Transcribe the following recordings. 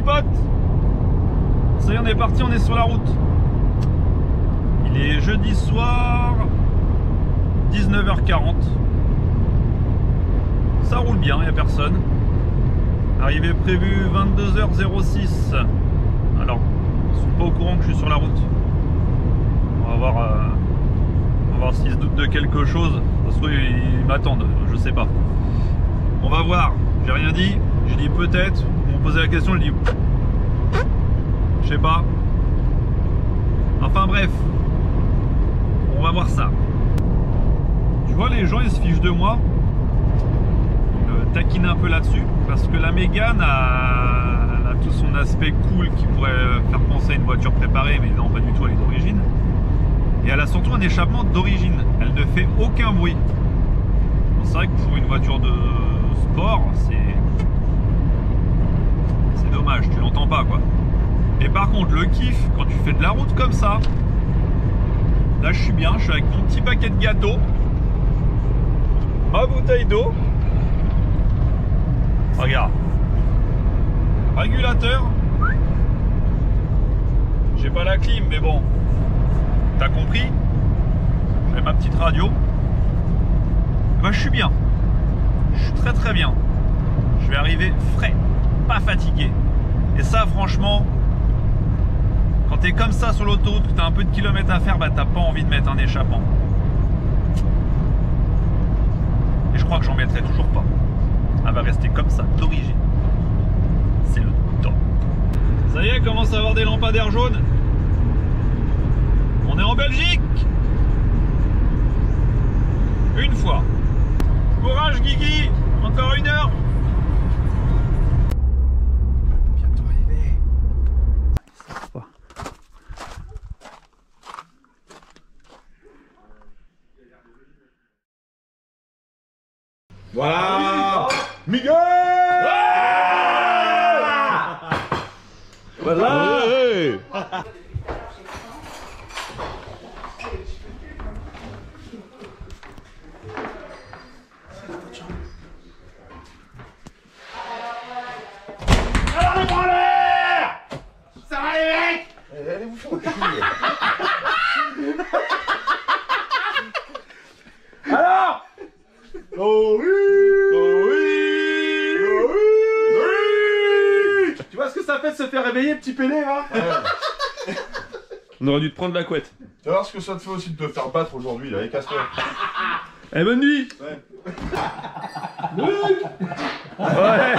potes, ça y est, on est parti, on est sur la route. Il est jeudi soir, 19h40. Ça roule bien, il n'y a personne. Arrivée prévue 22h06. Alors, ils sont pas au courant que je suis sur la route. On va voir s'ils se doutent de quelque chose. Ça se trouve, ils m'attendent, je sais pas. On va voir. J'ai rien dit. J'ai dit peut-être. On m'a posé la question, je dis je sais pas. Enfin bref. On va voir ça. Tu vois, les gens ils se fichent de moi. Ils me taquinent un peu là-dessus. Parce que la Mégane a tout son aspect cool qui pourrait faire penser à une voiture préparée. Mais non, pas du tout, elle est d'origine. Et elle a surtout un échappement d'origine. Elle ne fait aucun bruit. C'est vrai que pour une voiture de sport, c'est dommage, tu l'entends pas quoi. Et par contre, le kiff, quand tu fais de la route comme ça, là je suis bien, je suis avec mon petit paquet de gâteaux, ma bouteille d'eau. Regarde. Régulateur. J'ai pas la clim, mais bon. T'as compris? J'ai ma petite radio. Ben, je suis bien. Je suis très très bien. Je vais arriver frais, pas fatigué. Et ça, franchement, quand t'es comme ça sur l'autoroute, que t'as un peu de kilomètres à faire, bah t'as pas envie de mettre un échappant. Et je crois que j'en mettrai toujours pas. Elle va rester comme ça, d'origine. C'est le top. Ça y est, commence à avoir des lampadaires jaunes. On est en Belgique. Une fois. Courage Guigui, encore une heure. Bientôt arrivé. Voilà. Miguel. Voilà. Hey. Ça va les mecs? Allez vous faire alors? Oh oui! Oh oui! Oh oui! Oui! Tu vois ce que ça fait de se faire réveiller, petit Pélé, hein? On aurait dû te prendre la couette. Tu vas voir ce que ça te fait aussi de te faire battre aujourd'hui, là, et casse-toi. Eh, bonne nuit! Ouais. Ouais.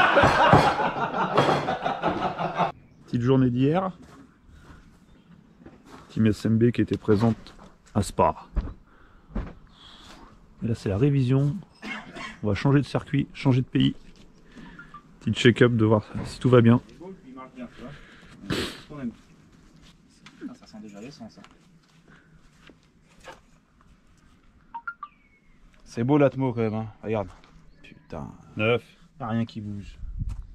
Petite journée d'hier. Team SMB qui était présente à Spa. Et là c'est la révision. On va changer de circuit, changer de pays. Petite check-up de voir si tout va bien. Il marche bien, tu vois. Ça sent déjà l'essence. C'est beau l'atmo quand même, hein. Regarde. Putain, Neuf. y'a rien qui bouge.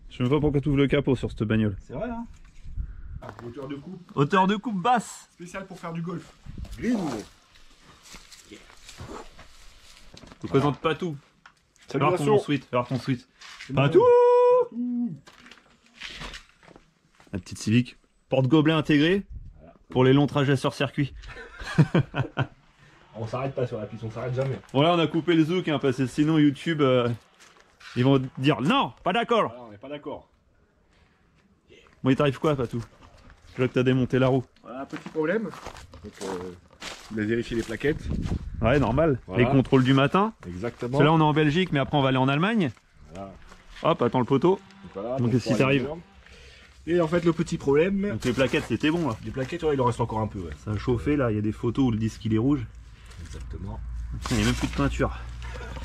Je sais même pas pourquoi tu ouvres le capot sur cette bagnole. C'est vrai, hein. Hauteur de coupe, Hauteur de coupe basse. spécial pour faire du golf. Je te présente pas tout. Fais voir ton Salutations. suite. Fais voir ton suite. Pas tout. La petite Civic. Porte-gobelet intégré pour les longs trajets sur circuit. On s'arrête pas sur la piste, on s'arrête jamais. Voilà, on a coupé le zouk hein, parce que sinon YouTube ils vont dire non, pas d'accord. Voilà, on n'est pas d'accord. Bon, il t'arrive quoi, Patou? Je vois que t'as démonté la roue. Voilà, petit problème. Donc, on va vérifier les plaquettes. Ouais, normal. Voilà. Les contrôles du matin. Exactement. Parce que là, on est en Belgique, mais après, on va aller en Allemagne. Voilà. Hop, attends le poteau. Voilà, Donc, qu'est-ce qui t'arrive? Et en fait, le petit problème, Donc, les plaquettes, c'était bon là. les plaquettes, ouais, il en reste encore un peu. Ouais. Ça a chauffé là, il y a des photos où le disque il est rouge. Exactement. Il n'y a même plus de peinture.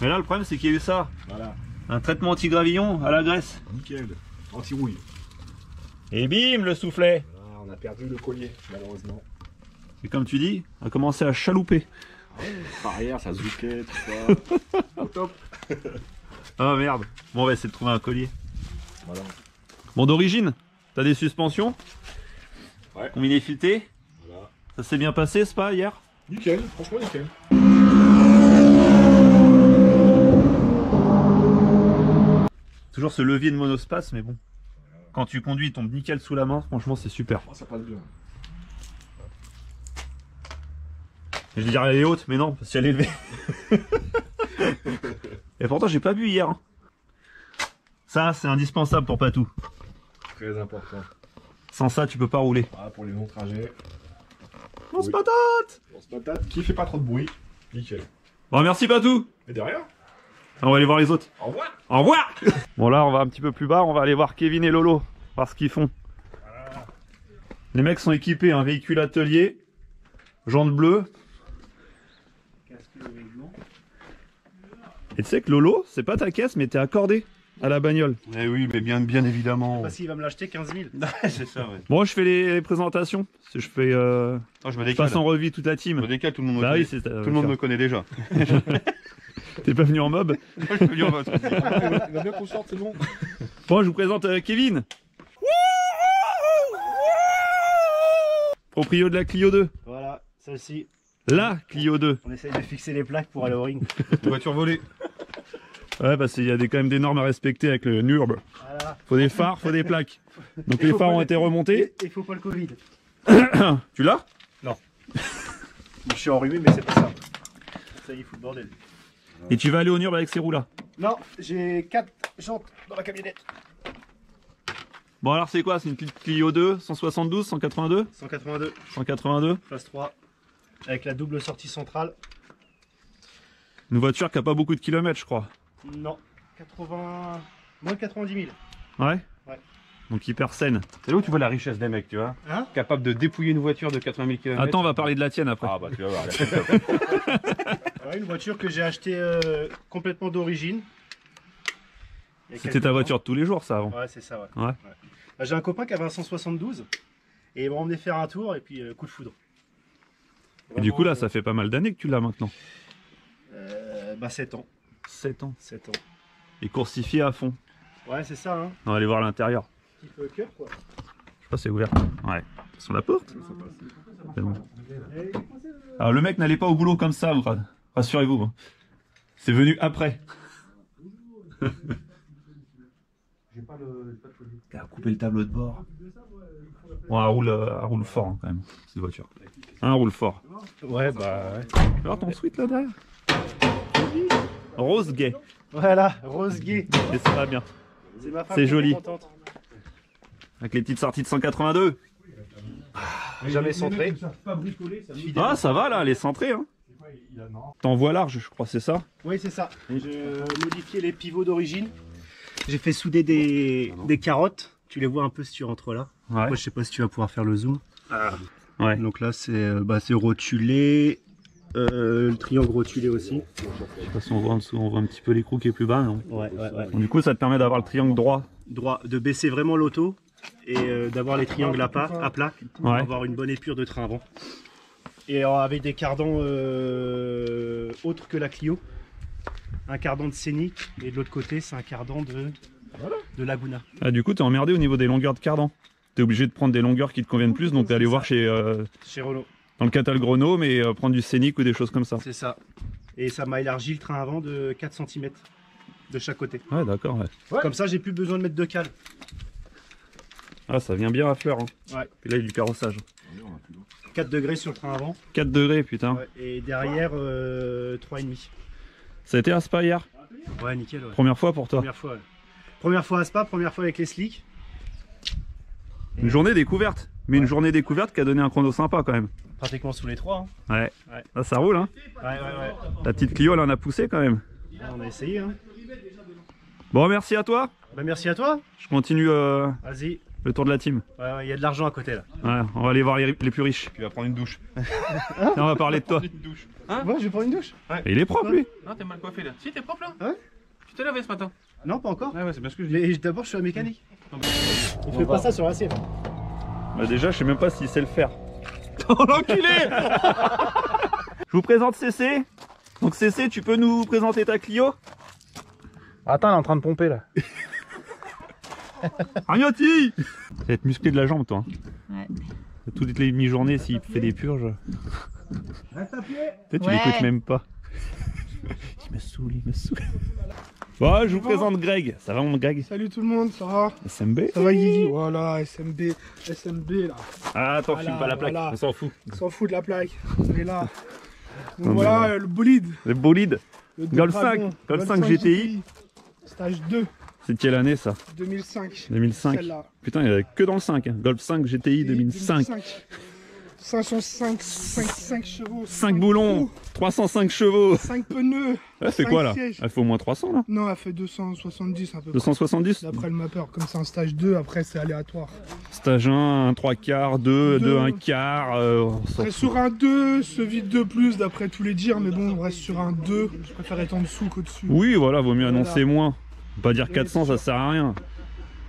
Mais là, le problème, c'est qu'il y a eu ça. Voilà. Un traitement anti-gravillon à la graisse. Nickel. Anti-rouille. Et bim, le soufflet. Voilà, on a perdu le collier, malheureusement. Et comme tu dis, on a commencé à chalouper. Par arrière, ça zoukait, tout ça. Au top. Ah merde. Bon, on va essayer de trouver un collier. Voilà. Bon, d'origine, t'as des suspensions. Ouais. Combiné fileté. Voilà. Ça s'est bien passé, c'est pas hier? Nickel, franchement nickel. Toujours ce levier de monospace, mais bon. quand tu conduis, il tombe nickel sous la main. Franchement, c'est super. Oh, ça passe bien. Je dirais elle est haute, mais non, parce qu'elle est élevée. Et pourtant, j'ai pas bu hier. Hein. Ça, c'est indispensable pour Patou. Très important. Sans ça, tu peux pas rouler. Ah, pour les longs trajets. Lance patate! Lance patate qui fait pas trop de bruit. Nickel. Bon, merci Patou! Et derrière, On va aller voir les autres. au revoir. Au revoir. Bon là on va un petit peu plus bas, on va aller voir Kevin et Lolo, voir ce qu'ils font. Les mecs sont équipés, un véhicule atelier, jantes bleues. Et tu sais que Lolo, c'est pas ta caisse mais t'es accordé à la bagnole. Eh oui, mais bien évidemment. Parce qu'il va me l'acheter 15 000. C'est ça, ouais. Bon je fais les présentations, je fais Non, je me je décale. passe en revue toute la Je team. me décale, tout le monde me Bah connaît. oui, c'est Tout le monde me connaît déjà. T'es pas venu en mob. Je peux dire votre. Il va bien qu'on sorte, c'est bon. Bon je vous présente Kevin. Proprio de la Clio 2. Voilà, celle-ci. La Clio 2. On essaye de fixer les plaques pour aller au ring. Une voiture volée. Ouais parce qu'il y a quand même des normes à respecter avec le NURB. Voilà. Faut des phares, faut des plaques. Donc les phares ont été remontés. Et il faut pas le Covid. Tu l'as? Je suis enrhumé, mais c'est pas ça. Ça y est, il fout le bordel. Et tu vas aller au NURB avec ces roues là. Non, j'ai 4 jantes dans la camionnette. Bon alors c'est quoi? C'est une Clio 2, 172, 182, 182, 182. phase 3. Avec la double sortie centrale. Une voiture qui a pas beaucoup de kilomètres je crois. Non, 80... Moins de 90 000. Ouais? Ouais. Donc hyper saine. C'est là où tu vois la richesse des mecs, tu vois. Hein? Capable de dépouiller une voiture de 80 000 km. Attends on va parler de la tienne après. Ah bah tu vas voir. Ouais, une voiture que j'ai achetée complètement d'origine. Il y a C'était quelques ta temps. voiture de tous les jours ça avant. Ouais, c'est ça, ouais. Ouais. Bah, j'ai un copain qui avait un 172 et il m'a emmené faire un tour et puis coup de foudre. Et du coup là ça fait pas mal d'années que tu l'as maintenant. Bah 7 ans. 7 ans. 7 ans. Et coursifié à fond. Ouais, c'est ça, hein. On va aller voir l'intérieur. Petit peu cœur, quoi. Je crois que c'est ouvert. Ouais. Sur la porte. C'est bon. Alors le mec n'allait pas au boulot comme ça, rassurez-vous. Hein. C'est venu après. Il a coupé le tableau de bord. Bon, elle roule fort hein, quand même, cette voiture. Elle roule fort. Ouais, bah ouais. Tu vas voir ton suite là derrière. Rose gay. Voilà, rose gay. Et ça va bien. C'est ma femme C'est qui est joli. contente. Avec les petites sorties de 182. Jamais centré. Ah ça va là, elle est centrée. Hein. T'envoies large, je crois, c'est ça? Oui, c'est ça. J'ai modifié les pivots d'origine. J'ai fait souder des carottes. Tu les vois un peu si tu rentres là. Ouais. Moi, je sais pas si tu vas pouvoir faire le zoom. Ouais. Donc là, c'est rotulé. Le triangle rotulé aussi. Je sais pas si on voit en dessous, on voit un petit peu l'écrou qui est plus bas. Non Ouais, ouais, ouais. Donc, du coup, ça te permet d'avoir le triangle droit. Droit, de baisser vraiment l'auto et d'avoir les triangles à plat pour Ouais. avoir une bonne épure de train avant. Et avec des cardans autres que la Clio. Un cardan de Scénic et de l'autre côté, c'est un cardan de Laguna. Ah, du coup, t'es emmerdé au niveau des longueurs de cardan. T'es obligé de prendre des longueurs qui te conviennent plus, donc d'aller voir chez Chez Renault. dans le catalogue Renault, mais prendre du Scénic ou des choses comme ça. C'est ça. Et ça m'a élargi le train avant de 4 cm de chaque côté. Ouais, d'accord. Ouais. Comme ça, j'ai plus besoin de mettre de cale. Ah, ça vient bien à fleur. Hein. Ouais. Puis là, il y a du carrossage. 4 degrés sur le train avant. 4 degrés, putain. Ouais. Et derrière, 3,5. Ça a été à Spa hier? Ouais, nickel. Ouais. Première fois pour toi? Première fois. Ouais. Première fois à Spa, première fois avec les slicks. Une journée découverte. Mais une journée découverte qui a donné un chrono sympa quand même. Pratiquement sous les 3. Hein. Ouais. Ouais. Là, ça roule, hein. Ouais. La petite Clio, elle en a poussé quand même. Ouais, on a essayé. Hein. Bon, merci à toi. Bah, merci à toi. Je continue Vas-y. le tour de la team. Ouais, il y a de l'argent à côté là. Ouais, on va aller voir les plus riches. Tu vas prendre une douche. Tiens, on va parler de toi. Ouais, je vais prendre une douche. Et il est propre lui. Non, t'es mal coiffé là. Si, t'es propre là. Ouais. Tu t'es lavé ce matin. Non, pas encore. Ouais, c'est bien ce que je dis. Mais d'abord, je suis un mécanique. On fait pas ça sur l'assiette. Bah déjà, je sais même pas s'il sait le faire. Oh l'enculé. Je vous présente CC. Donc CC, tu peux nous présenter ta Clio? Attends, elle est en train de pomper là. Agnotti! Ça va être musclé de la jambe, toi. Ouais. Toutes les demi-journées, s'il fait des purges. Reste à pied. Peut-être tu Ouais. l'écoutes même pas. Il me saoule, il me saoule. Bon, je vous présente Greg. Ça va mon Greg? Salut tout le monde, ça va? SMB. Ça va Guigui? Voilà, SMB là. Ah, attends, Voilà, filme pas la plaque, voilà. on s'en fout. On s'en fout de la plaque, on est là. Donc Non, voilà, le bolide. Le bolide. Le Golf Dragon, 5, Golf 5 GTI. Stage 2, C'est quelle année ça? 2005. 2005. Celle-là. Putain, il y avait que dans le 5. Hein. Golf 5 GTI 2005. 505 chevaux. 5 boulons, 305 chevaux. 5 pneus. Elle fait 5 quoi là? sièges. Elle fait au moins 300 là? Non, elle fait 270 un peu. 270? D'après le mapper, comme c'est un stage 2, après c'est aléatoire. Stage 1, 1 3 quarts, 2, 2 Deux. 1 quart. On s'en Après, fout. sur un 2, se vide 2 plus d'après tous les dires, mais bon, on reste sur un 2. Je préfère être en dessous qu'au-dessus. Oui, voilà, vaut mieux Voilà. annoncer moins. Pas dire 400, ça sert à rien.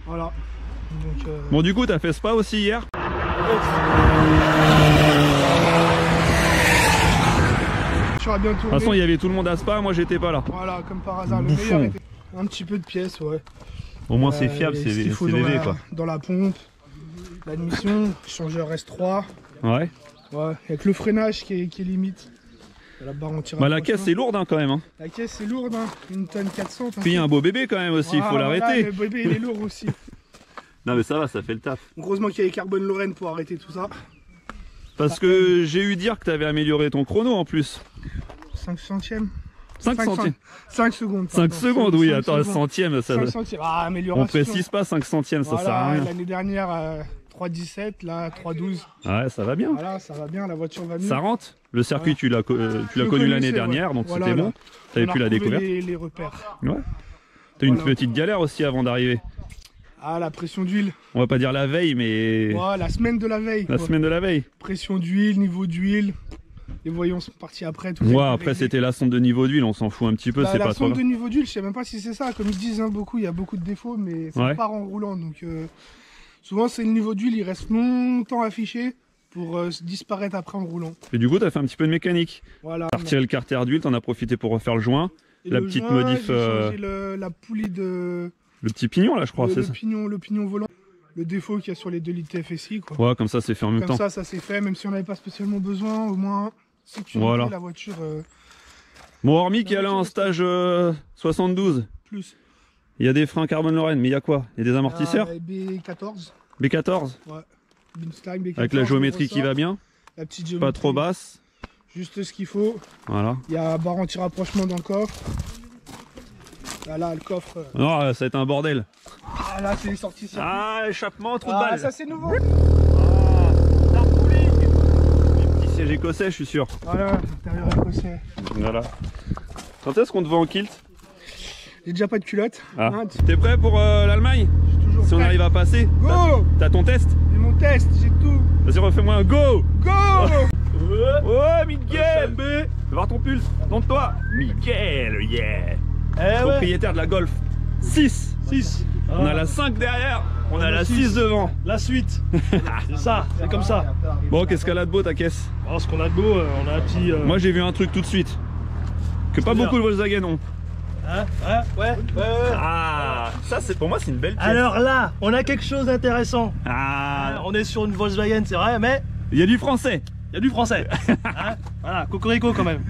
Voilà. Donc, Bon, du coup, t'as fait Spa aussi hier? j'aurais bien De toute tourné. façon, il y avait tout le monde à Spa, moi j'étais pas là. Voilà, comme par hasard, le Bouffon. meilleur était un petit peu de pièces, ouais. Au moins, c'est fiable, et c'est ce qu'il faut VV dans quoi. dans la pompe, l'admission, changeur S3. Ouais. Ouais, avec le freinage qui est limite. La barre anti-rapprochement. Bah, la caisse c'est lourde hein, quand même. Hein. La caisse c'est lourde, hein. 1 tonne 400. Puis il y a un beau bébé quand même aussi, il faut Voilà, l'arrêter. le bébé il est lourd aussi. Non, mais ça va, ça fait le taf. Heureusement qu'il y a les Carbone Lorraine pour arrêter tout ça. Parce que j'ai eu dire que t'avais amélioré ton chrono en plus. 5 centièmes. 5 centièmes. 5 secondes. 5 pardon. secondes, oui, 5 attends, secondes. centième, ça. 5 centièmes. Ah, amélioration. On précise pas 5 centièmes, ça sert à Voilà, rien. l'année dernière, 3,17, là 3,12. Ouais, ça va bien. Voilà, ça va bien, la voiture va mieux. Ça rentre. Le circuit, Ouais. tu l'as connu connaissais, l'année ouais. dernière, donc Voilà, c'était là. bon. T'avais On a pu la retrouvé découverte. les repères. Ouais. T'as eu une Voilà. petite galère aussi avant d'arriver. Ah, la pression d'huile. On va pas dire la veille, mais Ouais, la semaine de la veille. la quoi. semaine de la veille. Pression d'huile, niveau d'huile. Les voyants sont partis après. Tout Ouais, est après réglé. c'était la sonde de niveau d'huile, on s'en fout un petit peu, Bah, c'est la pas trop sonde grave. de niveau d'huile, je sais même pas si c'est ça. Comme ils disent hein, beaucoup, il y a beaucoup de défauts, mais ça Ouais. part en roulant. Donc souvent, c'est le niveau d'huile, il reste longtemps affiché pour disparaître après en roulant. Et du coup, t'as fait un petit peu de mécanique. Voilà. T'as retiré le carter d'huile, t'en as profité pour refaire le joint. Et la le petite joint, modif, j'ai changé la poulie de Le petit pignon là, je crois, le, c'est le ça. pignon volant. Le défaut qu'il y a sur les 2 litres TFSI. Quoi. Ouais, comme ça c'est fait en même Comme temps. ça c'est fait, même si on n'avait pas spécialement besoin, au moins sécurité, Voilà. la voiture Bon, hormis qu'il y a là en stage 72, plus. il y a des freins Carbone Lorraine, mais il y a quoi? Il y a des amortisseurs? B14, B14? Binstein B14. Avec la géométrie qui va bien, La petite géométrie. pas trop basse. Juste ce qu'il faut. Voilà. Il y a barre anti-rapprochement dans le coffre. Là, le coffre. Non, ça va être un bordel. Ah là, c'est les sorties. circuit. Ah, échappement, trou de Ah, balle. ça c'est nouveau. Petit siège écossais, je suis sûr. Voilà, l'intérieur écossais. Voilà. Quand est-ce qu'on te voit en kilt? J'ai déjà pas de culotte. Ah. Hein, T'es prêt pour l'Allemagne? je suis toujours Si on prêt. arrive à passer? Go. T'as ton test? J'ai mon test, j'ai tout. Vas-y, refais-moi un go! Go. Ouais, Miguel! Fais voir ton pulse, toi Miguel, yeah! Propriétaire de la Golf 6. 6. On a la 5 derrière, on a la 6 devant. La suite. C'est ça, c'est comme ça. Bon, qu'est-ce qu'elle a de beau ta caisse? Alors, ce qu'on a de beau, on a un petit. Moi j'ai vu un truc tout de suite. Que pas C'est-à-dire beaucoup de Volkswagen ont. Hein, ouais. Ah, ça c'est pour moi c'est une belle pièce. Alors là, on a quelque chose d'intéressant. Ah, On est sur une Volkswagen, c'est vrai, mais il y a du français. il y a du français. Hein, voilà, cocorico quand même.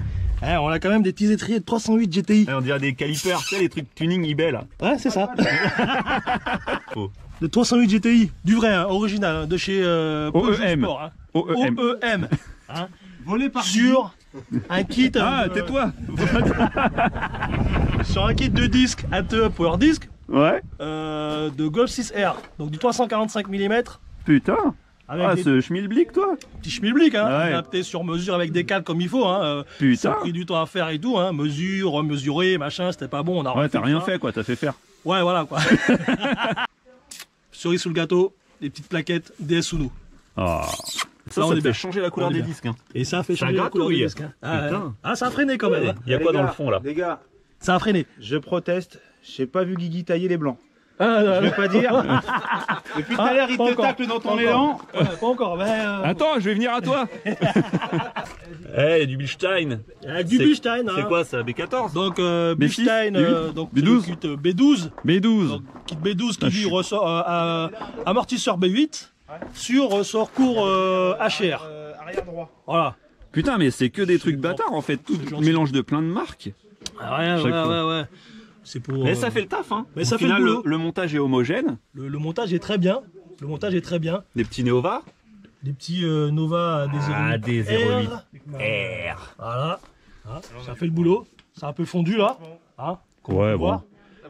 Hein, on a quand même des petits étriers de 308 GTI. On dirait des calipers, tu sais les trucs tuning eBay là. Ouais, c'est ça. Faux. De 308 GTI, du vrai, hein, original, hein, de chez Peugeot OEM. Sport. Hein. OEM. OEM. Hein, volé par sur un kit. Ah, tais-toi. Sur un kit de disque ATE Power Disc Ouais. de Golf 6R, donc du 345 mm. Putain. Avec Ah, des ce schmilblick toi. petits schmilblick, hein, Ouais. adapté sur mesure avec des câbles comme il faut. Hein, ça Putain. a pris du temps à faire et tout. Hein, mesure, mesuré, machin, c'était pas bon. On a Ouais, refait t'as rien ça. fait quoi, t'as fait faire. Ouais, voilà quoi. Cerise sous le gâteau, des petites plaquettes DS Uno. Ah. Ça, on ça est te fait bien. changer la On couleur est des bien. disques. Hein. Et ça a fait Ça changer la couleur du gratouille. disque. Hein. Ah, Putain. ouais. Ah, ça a freiné quand même. Hein. Il y a quoi dans le fond là? Les gars, Ça a freiné. je proteste. J'ai pas vu Guigui tailler les blancs. Ah, Je vais pas dire. Depuis tout à l'heure, il pas te encore. tacle dans ton Pas élan. Ouais, pas encore, mais. Attends, je vais venir à toi. Eh, du Bilstein. Du C'est- Bilstein. C'est hein. quoi ça? B14? Donc B6, Bilstein, B8, donc B12. c'est le kit B12. B12. Donc, kit B12 qui Ah, lui je- ressort amortisseur B8 sur ressort court HR. Arrière droit. Voilà. Putain, mais c'est que des trucs bâtards en fait. Tout C'est gentil. mélange de plein de marques. Ah, ouais, Chaque ouais, fois. ouais. C'est pour. Mais ça fait le taf, hein. Mais Au ça fait final, le boulot. le montage est homogène. Le montage est très bien. Le montage est très bien. Des petits Nova. Des petits Nova des 08. Ah, des 08 R. Voilà. Hein, ça fait le boulot. C'est un peu fondu là. Hein, comme on peut Ouais, bon. voir.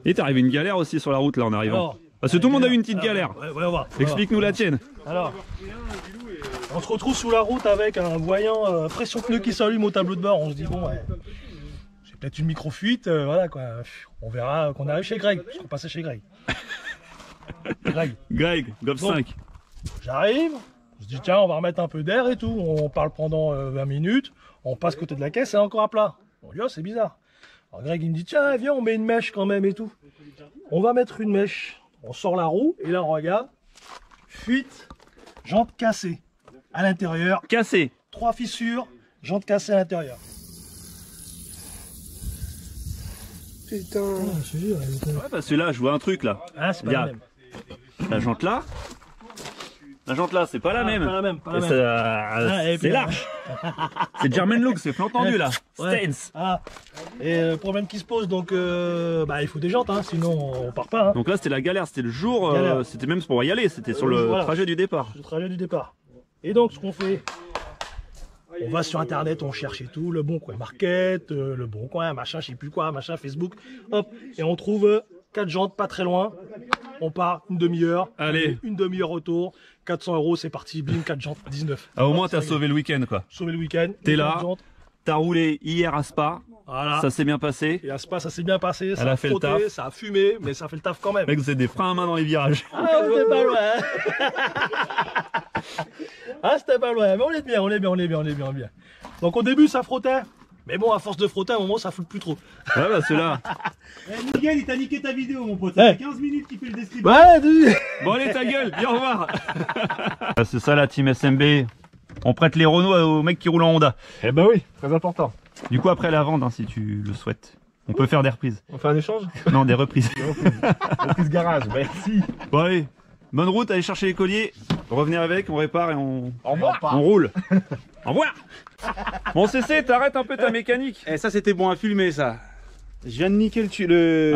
Et t'es arrivé une galère aussi sur la route là en arrivant. Alors, Parce que tout le monde a eu une petite galère. Ouais, on va. Explique-nous la tienne. Alors, on se retrouve sous la route avec un voyant pression pneu qui s'allume au tableau de bord. On se dit, bon, ouais, c'est peut-être une micro-fuite, voilà quoi. On verra qu'on arrive chez Greg, parce qu'on passait chez Greg. Greg, Golf Bon. 5. J'arrive, on se dit, tiens, on va remettre un peu d'air et tout. On parle pendant 20 minutes, on passe côté de la caisse, c'est encore à plat. On dit, oh, c'est bizarre. Alors Greg, il me dit, tiens, viens, on met une mèche quand même et tout. On va mettre une mèche. On sort la roue, et là, on regarde. Fuite, jante cassée à l'intérieur. Cassé. 3 fissures, jante cassée à l'intérieur. Putain. Ouais, parce que là, je vois un truc là. Ah, c'est pas Il y a la même. la jante là. La jante là, c'est pas la même. Pas la même, pas la Et même. c'est puis, large. C'est German Look, c'est flanc tendu là. Ouais. Stance. Ah. Et le problème qui se pose, donc, bah, il faut des jantes, hein, sinon on part pas. Hein. Donc là, c'était la galère. C'était le jour. Galère. C'était même pour y aller. C'était sur le Voilà. trajet du départ. Le trajet du départ. Et donc, ce qu'on fait, on va sur internet, on cherche et tout, le bon coin market, le bon coin, machin, je sais plus quoi, machin, Facebook, hop, et on trouve 4 jantes pas très loin. On part une demi-heure. Allez. Une demi-heure retour. 400 €, c'est parti, bim, 4 jantes, 19. Ah, au moins, t'as sauvé le week-end quoi. Sauvé le week-end. T'es une là. quatre jantes. T'as roulé hier à Spa. Voilà. Ça s'est bien passé. Et à Spa, ça s'est bien passé. Ça Elle a a fait le frotté, taf. ça a fumé, mais ça fait le taf quand même. Mec, vous avez des freins à main dans les virages. Ah, c'était pas loin. Ah, c'était pas loin. Mais on est bien, on est bien, on est bien, on est bien, on est bien. Donc au début, ça frottait. Mais bon, à force de frotter, à un moment, ça flotte plus trop. Ouais, bah ceux-là. Miguel, il t'a niqué ta vidéo, mon pote. Ouais. Ça fait 15 minutes qu'il fait le descriptif. Ouais, Bon, allez, ta gueule. Viens, au revoir. C'est ça la team SMB. On prête les Renault aux mecs qui roulent en Honda. Eh ben oui, très important. Du coup, après la vente, hein, si tu le souhaites. On peut faire des reprises. On fait un échange? Non, des reprises. Reprise garage, merci. Bon, allez. Bonne route, allez chercher les colliers. Revenez avec, on répare et on roule. Au revoir. Bon, CC, t'arrêtes un peu ta mécanique. Eh, ça c'était bon à filmer ça. Je viens de niquer le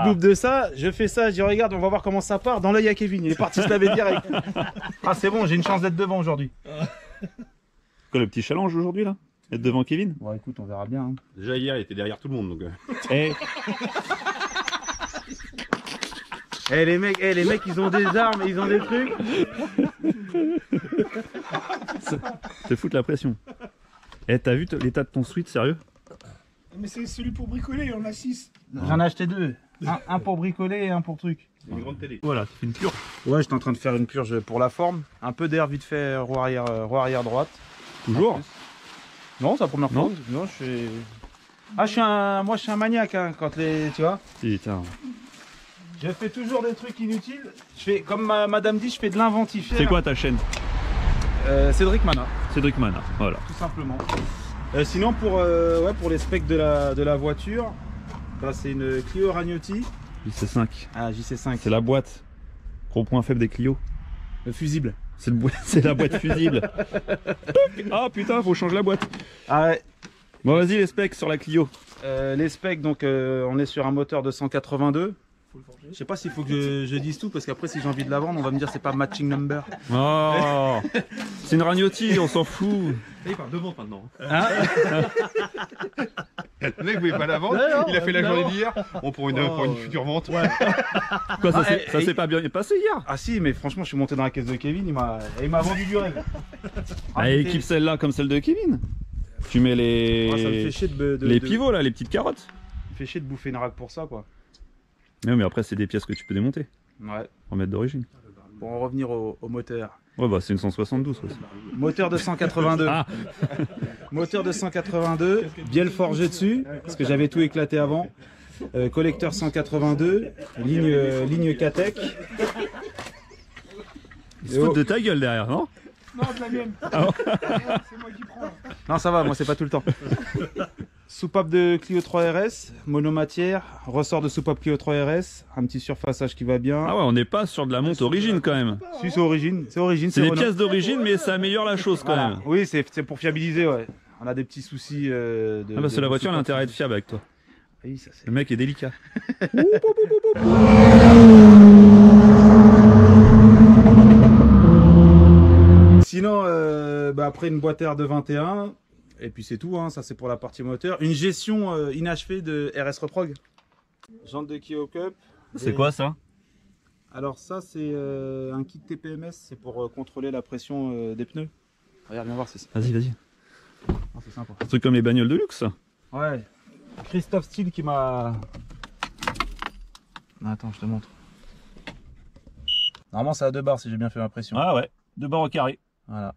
scoop de ça. Je fais ça, je dis regarde, on va voir comment ça part. Dans l'œil à Kevin, il est parti se laver direct. Ah, c'est bon, j'ai une chance d'être devant aujourd'hui. Quoi, le petit challenge aujourd'hui là? Être devant Kevin? Bon, écoute, on verra bien. Hein. Déjà hier, il était derrière tout le monde. Donc, Eh, Eh les mecs, ils ont des armes, ils ont des trucs. te foutre la pression. Eh, t'as vu l'état de ton suite, sérieux? Mais c'est celui pour bricoler, il y en a 6. J'en ai acheté 2. Un pour bricoler et un pour truc. une grande télé. Voilà, tu fais une pure. Ouais, j'étais en train de faire une purge pour la forme. Un peu d'air vite fait, roue arrière droite. Toujours? Non, c'est la première fois. Non. Non, je suis. Ah, moi je suis un maniaque hein, quand les. Tu vois. Putain. Je fais toujours des trucs inutiles. Je fais, comme madame dit, je fais de l'inventif. C'est quoi ta chaîne? Cédric Mana, Cédric Mana, voilà. tout simplement. Sinon, pour les specs de la voiture, bah, c'est une Clio Ragnotti. JC5. Ah, JC5. C'est la boîte. Gros point faible des Clio. Le fusible. C'est la boîte fusible. Ah putain, faut changer la boîte. Ah ouais. Bon, vas-y, les specs sur la Clio. Les specs, donc on est sur un moteur de 182. Je sais pas s'il faut que je dise tout parce qu'après si j'ai envie de la vendre on va me dire c'est pas matching number. Oh, c'est une Ragnotti, on s'en fout. Il parle de vente maintenant. Le mec voulait pas la vendre, il a fait la journée d'hier. Bon, pour une future vente. Quoi, ça Ah, s'est pas bien passé hier? Ah si mais franchement je suis monté dans la caisse de Kevin, il m'a vendu du rêve. Bah, équipe celle-là comme celle de Kevin. Tu mets Ah, ça me fait chier les pivots là, les petites carottes. Ça me fait chier de bouffer une rag pour ça quoi. Non, mais après, c'est des pièces que tu peux démonter. Ouais. Remettre d'origine. Pour en revenir au moteur. Ouais, bah c'est une 172 aussi. Moteur de 182. Ah. Moteur de 182, bielle forgée dessus, parce que j'avais tout éclaté avant. Collecteur 182, ligne Katech. Ils se foutent de ta gueule derrière, non? Non, de la mienne. Ah bon. C'est moi qui prends. Non, ça va, moi c'est pas tout le temps. Soupape de Clio 3 RS, monomatière, ressort de soupape Clio 3 RS, un petit surfaçage qui va bien. Ah ouais, on n'est pas sur de la monte origine quand même. Si, c'est origine, C'est des Renault. pièces d'origine, mais ça améliore la chose quand Voilà. même. Oui, c'est pour fiabiliser, ouais. On a des petits soucis Ah bah c'est la voiture, elle a intérêt à être fiable avec toi. Oui, ça c'est. Le mec est délicat. Sinon, après une boîte air de 21, et puis c'est tout, hein, ça c'est pour la partie moteur. Une gestion inachevée de RS Reprog. Jante de Kio Cup. C'est quoi ça? Alors ça c'est un kit TPMS, c'est pour contrôler la pression des pneus. Regarde, viens voir, c'est ça. Vas-y, vas-y. Ah, c'est sympa. Un truc comme les bagnoles de luxe. Ouais. Christophe Steele qui m'a... Attends, je te montre. Normalement c'est à 2 barres si j'ai bien fait ma pression. Ah ouais, 2 barres au carré. Voilà.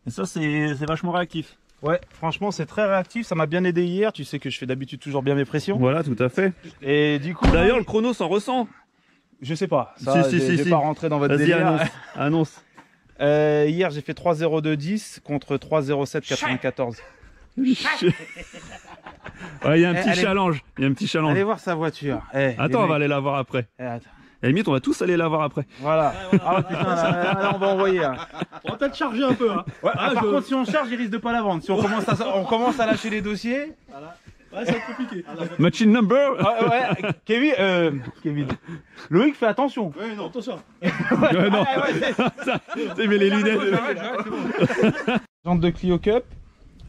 Et ça c'est vachement réactif. Ouais, franchement c'est très réactif, ça m'a bien aidé hier. Tu sais que je fais d'habitude toujours bien mes pressions. Voilà, tout à fait. Et du coup... D'ailleurs, le chrono s'en ressent. Je sais pas, ça, Si, j'ai pas rentré dans votre délire. Annonce. Annonce. Hier j'ai fait 3,02,10 contre 3,07,94. Ouais, il y a un petit allez. challenge. Il y a un petit challenge. Allez voir sa voiture. Attends, on va aller la voir après. Attends. À la limite, on va tous aller la voir après. Voilà. Ah putain, là, on va envoyer. Hein. On va peut-être charger un peu. Hein. Ouais, par contre, si on charge, il risque de pas la vendre. Si on commence à lâcher les dossiers. Voilà. Ouais, ça va être compliqué. Machine number. Ouais, Kevin. Loïc, fais attention. Ouais, non, attention. Non. Tu mets les lunettes. Jante de Clio Cup.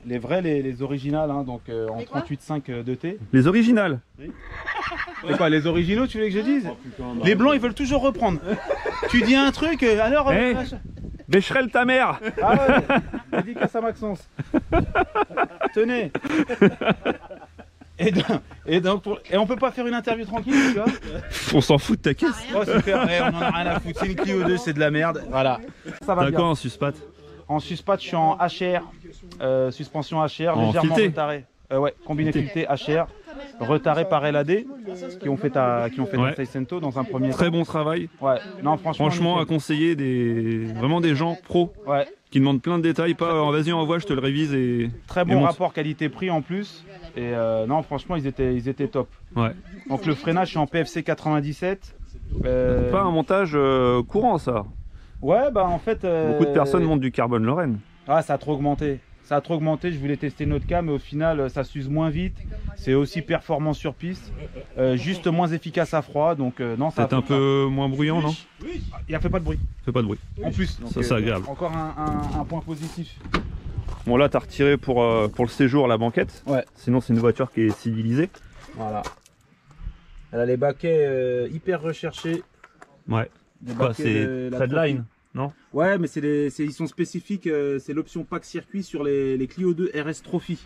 Les vrais, les originales, hein, donc en 38.5 DT. Les originales. C'est quoi, les originaux, tu veux que je dise? Les blancs, ils veulent toujours reprendre. Tu dis un truc, alors... Becherel ta mère. Ah ouais, dédicace à Maxence. Tenez. Et on peut pas faire une interview tranquille, tu vois? On s'en fout de ta caisse. Oh super, on en a rien à foutre. C'est une Clio 2, c'est de la merde. Voilà. Ça va T'as bien. quoi en suspat? En suspat, je suis en HR, suspension HR, En légèrement fileté. retardé. Ouais, combiné fileté HR, retardé par LAD, qui ont fait ta Seicento dans un premier temps. Très bon travail. Ouais, non franchement. Franchement, à nickel. conseiller vraiment des gens pros Ouais, qui demandent plein de détails. Pas vas-y, envoie, je te le révise et. très et bon monte. rapport qualité-prix en plus. Et non, franchement, ils étaient top. Ouais. Donc le freinage, je suis en PFC 97. Pas un montage courant, ça. Ouais, bah en fait. Beaucoup de personnes montent du carbone Lorraine. Ah, ça a trop augmenté. Ça a trop augmenté, je voulais tester une autre cas, mais au final, ça s'use moins vite. C'est aussi performant sur piste. Juste moins efficace à froid, donc non, ça. C'est un peu moins bruyant, non? Il a fait pas de bruit. Fait pas de bruit. En plus. Donc, Ça, c'est agréable. Encore un point positif. Bon, là, t'as retiré pour le séjour la banquette. Ouais. Sinon, c'est une voiture qui est civilisée. Voilà. Elle a les baquets hyper recherchés. Ouais. Des Quoi, baquets c'est de la Threadline, non? Ouais, mais ils sont spécifiques. C'est l'option pack circuit sur les Clio 2 RS Trophy.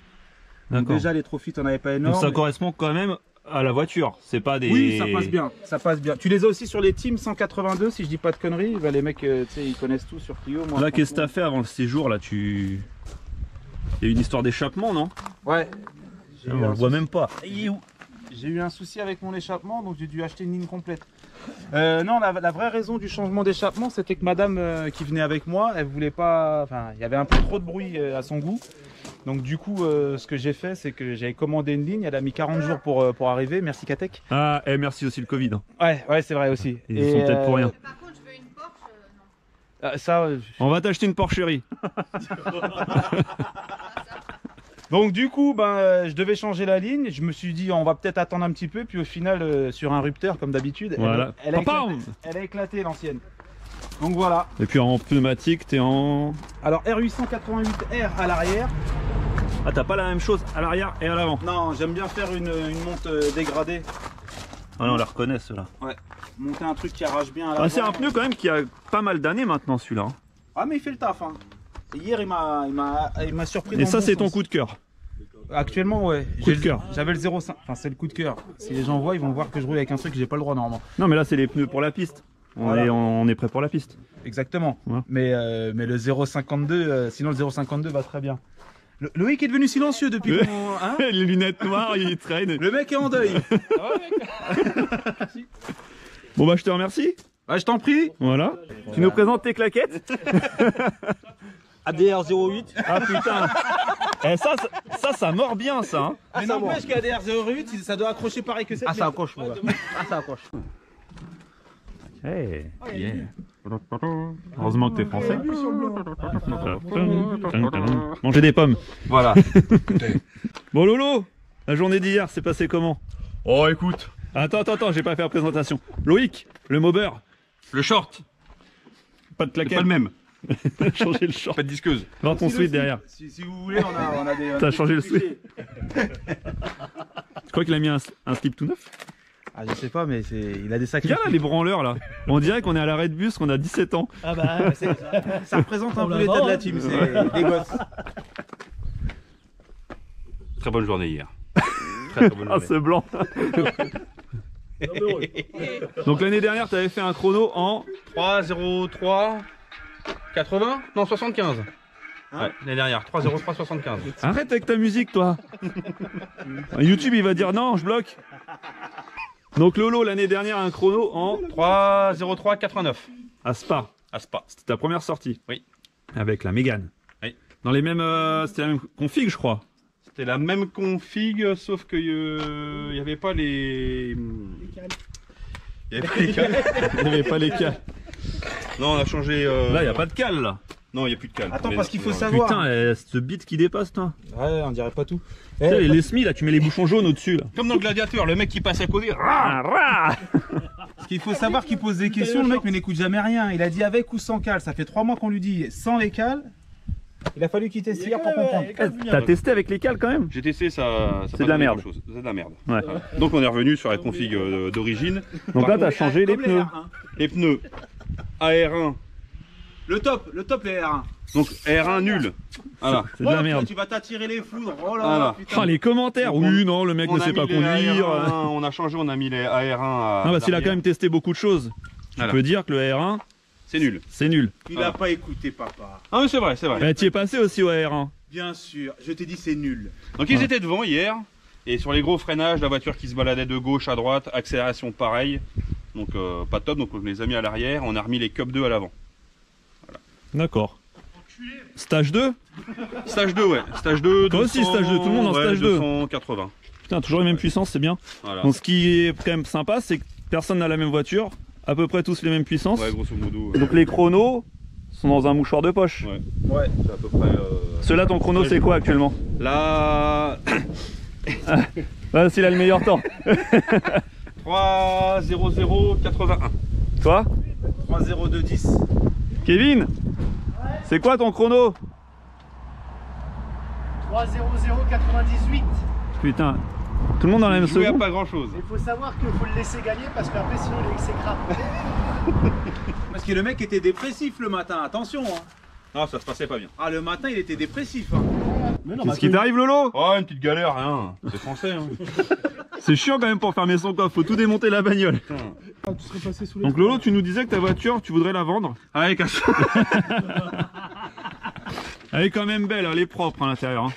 Donc D'accord. déjà, les Trophy, t'en avais pas Donc énorme. ça correspond quand même à la voiture. C'est pas des. Oui, ça passe bien. Ça passe bien. Tu les as aussi sur les Team 182, si je dis pas de conneries. Bah, les mecs, tu sais, ils connaissent tout sur Clio. Moi, Là, qu'est-ce que t'as franchement- fait avant le séjour là? Il y a eu une histoire d'échappement, non? Ouais. J'ai eu On un le voit souci. même pas. J'ai eu un souci avec mon échappement, donc j'ai dû acheter une ligne complète. Non, la vraie raison du changement d'échappement, c'était que madame qui venait avec moi, elle voulait pas. Enfin, il y avait un peu trop de bruit à son goût. Donc, du coup, ce que j'ai fait, c'est que j'avais commandé une ligne. Elle a mis 40 jours pour arriver. Merci Katek. Ah, et merci aussi le Covid. Hein. Ouais, c'est vrai aussi. Ils sont peut-être pour rien. Par contre, je veux une Porsche, non. Ça, On va t'acheter une porcherie. donc du coup, je devais changer la ligne. Je me suis dit, on va peut-être attendre un petit peu. Puis au final, sur un rupteur, comme d'habitude, Voilà. elle a Pam-pam. éclaté l'ancienne. Donc voilà. Et puis en pneumatique, t'es en. Alors R888R à l'arrière. Ah, t'as pas la même chose à l'arrière et à l'avant. Non, j'aime bien faire une monte dégradée. Ah non, on la reconnaît ceux-là. Ouais. Monter un truc qui arrache bien à l'avant. Ah, c'est un pneu quand même qui a pas mal d'années maintenant celui-là. Hein. Ah mais il fait le taf. Hein. Et hier il m'a surpris. Et ça, c'est ton coup de cœur. Actuellement, ouais. Coup de cœur. J'avais le 0,5. Enfin, c'est le coup de cœur. Si les gens voient, ils vont voir que je roule avec un truc que j'ai pas le droit normalement. Non, mais là, c'est les pneus pour la piste. Voilà. On est prêt pour la piste. Exactement. Ouais. Mais le 0,52, sinon le 0,52 va très bien. Loïc est devenu silencieux depuis qu'on. Hein Les lunettes noires, il traîne. le mec est en deuil. Bon, bah, je te remercie. Ouais, je t'en prie. Voilà. Tu nous présentes tes claquettes? ADR 08. Ah putain. Eh, ça mord bien ça. Hein. Mais n'empêche qu'à DR 08, ça doit accrocher pareil que cette. Ah, ça accroche, mon gars. Ah, ça accroche. Hey, yeah. Heureusement que t'es français. Manger des pommes. Voilà. Bon Lolo, La journée d'hier, c'est passé comment? Oh, écoute. Attends, j'ai pas fait la présentation. Loïc, le mobber. Le short. Pas de C'est claquette. pas le même. Changer le short. Pas de disqueuse. Dans ton suite derrière. Si vous voulez, on a des. T'as changé le slip. Tu crois qu'il a mis un slip tout neuf? Ah, je sais pas, mais il a des sacrés. Regarde là, les branleurs là. On dirait qu'on est à l'arrêt de bus, qu'on a 17 ans. Ah bah, Ça représente un peu l'état de la team, c'est des gosses. Très bonne journée hier. Très bonne Ah, journée. ce blanc. Donc l'année dernière, tu avais fait un chrono en 3,03 80 non 75. Ouais, l'année dernière 3,03 75. Arrête avec ta musique, toi. YouTube, il va dire non, je bloque. Donc Lolo, l'année dernière, un chrono en 3,03 89 à Spa. à Spa. C'était ta première sortie. Oui. Avec la Mégane. Oui. Dans les mêmes, c'était la même config, je crois. C'était la même config, sauf que il n'y avait pas les. Il n'y avait pas les cales. Il n'y avait pas les cales. Non, on a changé. Là, il n'y a pas de cale là. Non, il n'y a plus de cales. Attends, Mais- parce qu'il faut ouais. savoir. Putain, ce bit qui dépasse, toi. Ouais, on dirait pas tout. Tu sais, les SMI, là, tu mets les bouchons jaunes au-dessus, là. Comme dans le Gladiateur, le mec qui passe à côté. Parce qu'il faut savoir qu'il pose des questions, le mec, mais n'écoute jamais rien. Il a dit avec ou sans cale. Ça fait 3 mois qu'on lui dit sans les cales. Il a fallu qu'il teste hier pour comprendre. T'as testé avec les cales quand même? J'ai testé, ça. C'est de la merde. C'est de la merde. Ouais. Donc on est revenu sur la config d'origine. Donc là, t'as changé les Comme pneus. R1. Les pneus AR1. Le top, les R1. Donc R1 nul. Voilà. C'est de la Oh, merde. Tu vas t'attirer les foudres. Oh là Voilà. là, putain. Ah, les commentaires. Donc, Oui, non, le mec ne a sait pas mis les conduire. AR1, on a changé, on a mis les AR1 à. Non, parce qu'il a quand même testé beaucoup de choses. Tu Voilà. peux dire que le R1, C'est nul. c'est nul. Il a pas écouté, papa. Ah oui, c'est vrai, c'est vrai. Bah, tu es passé aussi au R1. Bien sûr, je t'ai dit c'est nul. Donc ils étaient devant hier. Et sur les gros freinages, la voiture qui se baladait de gauche à droite, accélération pareil. Donc pas top, donc on les a mis à l'arrière. On a remis les Cup 2 à l'avant. D'accord. Stage 2? Stage 2, ouais. Stage 2. Toi aussi, stage 2, tout le monde en ouais, stage 2. 280. Putain, toujours les mêmes puissances, c'est bien. Voilà. Donc ce qui est quand même sympa, c'est que personne n'a la même voiture. À peu près tous les mêmes puissances. Ouais, grosso modo. Et donc les chronos sont dans un mouchoir de poche. Ouais. Ouais, c'est à peu près. Ceux-là, ton chrono, c'est quoi actuellement? Là. Là, s'il a le meilleur temps. 3,0081. Toi? 3-0-2-10. Kevin? C'est quoi ton chrono? 3-0-0-98. Putain, tout le monde dans la même Jouer à seconde? pas grand chose. Il faut savoir qu'il faut le laisser gagner parce qu'après sinon il s'écrase. Parce que le mec était dépressif le matin, attention. Hein. Non, ça se passait pas bien. Ah, le matin, il était dépressif. Hein. Qu'est-ce qui t'arrive, Lolo? Oh, une petite galère, rien. C'est français, hein. C'est chiant quand même pour fermer son coffre, faut tout démonter la bagnole. Ah, tu serais passé sous les. Donc Lolo, tu nous disais que ta voiture, tu voudrais la vendre? Allez, casse. Elle est quand même belle, elle est propre à l'intérieur. Hein.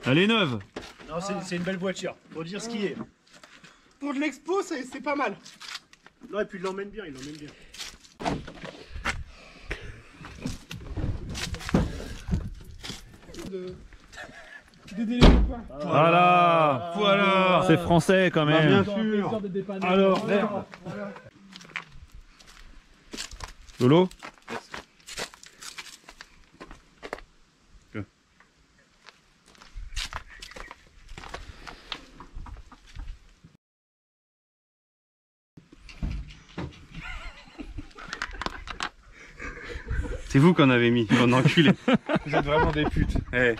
Elle est neuve. Non, c'est une belle voiture. Faut dire ce qui est. Pour de l'expo, c'est pas mal. Non, et puis il l'emmène bien, il l'emmène bien. Des délais ou pas. Voilà. Voilà. C'est français quand même. Bien sûr. Alors, Lolo? C'est vous qu'on avait mis, on enculé. Vous êtes vraiment des putes. Eh,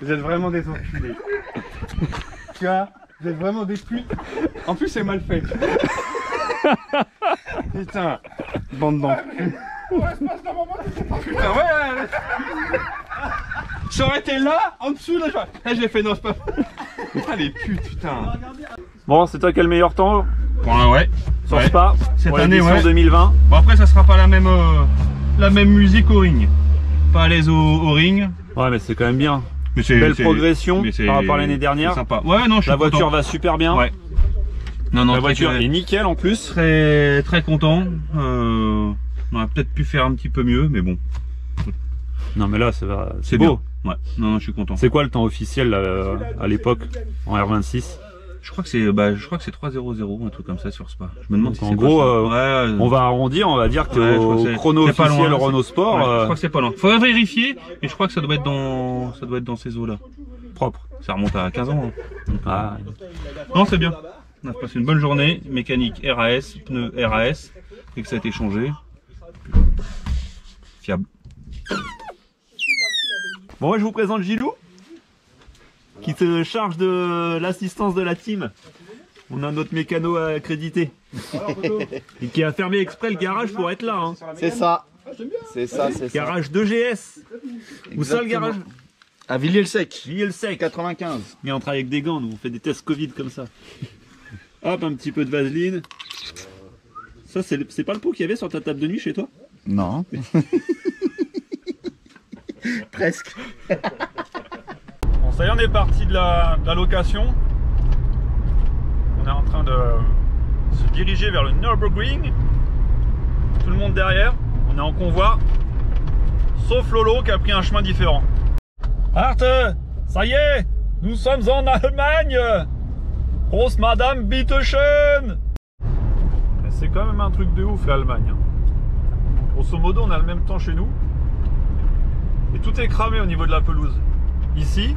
vous êtes vraiment des enculés. Tu vois, vous êtes vraiment des putes. En plus, c'est mal fait. Putain, bande d'enculés. Putain, ouais. J'aurais été là, en dessous, là, je l'ai fait, non, c'est pas. Putain, les putes, putain. Bon, c'est toi qui as le meilleur temps Ouais. sur Spa Cette pour année, l'édition ouais. 2020. Bon, après, ça sera pas la même musique au ring. Pas à l'aise au ring. Ouais, mais c'est quand même bien. Mais c'est Belle progression par rapport à l'année dernière. C'est sympa. Ouais, non, je suis La voiture content. va super bien. Ouais. Non, La voiture est nickel en plus. très très content. On aurait peut-être pu faire un petit peu mieux, mais bon. Non, mais là, c'est C'est beau. bien. Ouais. Non, je suis content. C'est quoi le temps officiel là, à l'époque en R26? Je crois que c'est 3-0-0, un truc comme ça sur Spa. Je me demande Donc, si en c'est gros, pas ça. Ouais, on va arrondir, on va dire que ouais, je crois que au c'est- chrono c'est pas officiel loin, Renault Sport. ouais, je crois que c'est pas loin. Faudrait vérifier, mais je crois que ça doit être dans ces eaux-là. propre. Ça remonte à 15 ans. Hein. Donc, non, c'est bien. On a passé une bonne journée. Mécanique RAS, pneus RAS, et que ça a été changé. Fiable. Bon, ouais, je vous présente Gilou, qui se charge de l'assistance de la team. On a notre mécano accrédité. Et qui a fermé exprès le garage pour être là. Hein. C'est ça. C'est ça, c'est ça. Garage 2GS. Où ça le garage? À Villiers-le-Sec. Villiers-le-Sec. 95. Mais on travaille avec des gants, nous, on fait des tests Covid comme ça. Hop, un petit peu de vaseline. Ça, c'est pas le pot qu'il y avait sur ta table de nuit chez toi? Non. Presque. Bon, ça y est, on est parti de la location. On est en train de se diriger vers le Nürburgring. Tout le monde derrière. On est en convoi. Sauf Lolo qui a pris un chemin différent. Arte, ça y est, nous sommes en Allemagne. Grosse Madame Bitteschön. C'est quand même un truc de ouf l'Allemagne. Grosso modo, on a le même temps chez nous. Et tout est cramé au niveau de la pelouse. Ici,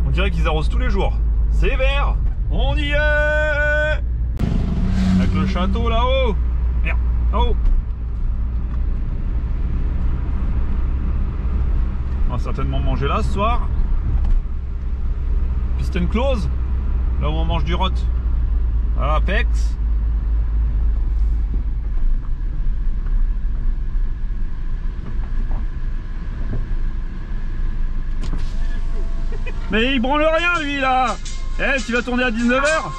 on dirait qu'ils arrosent tous les jours. C'est vert. On y est. Avec le château là-haut. Merde, là-haut. On va certainement manger là ce soir. Piston close. Là où on mange du rot. Voilà, Pex. Mais il branle rien lui là. Eh, tu vas tourner à 19h.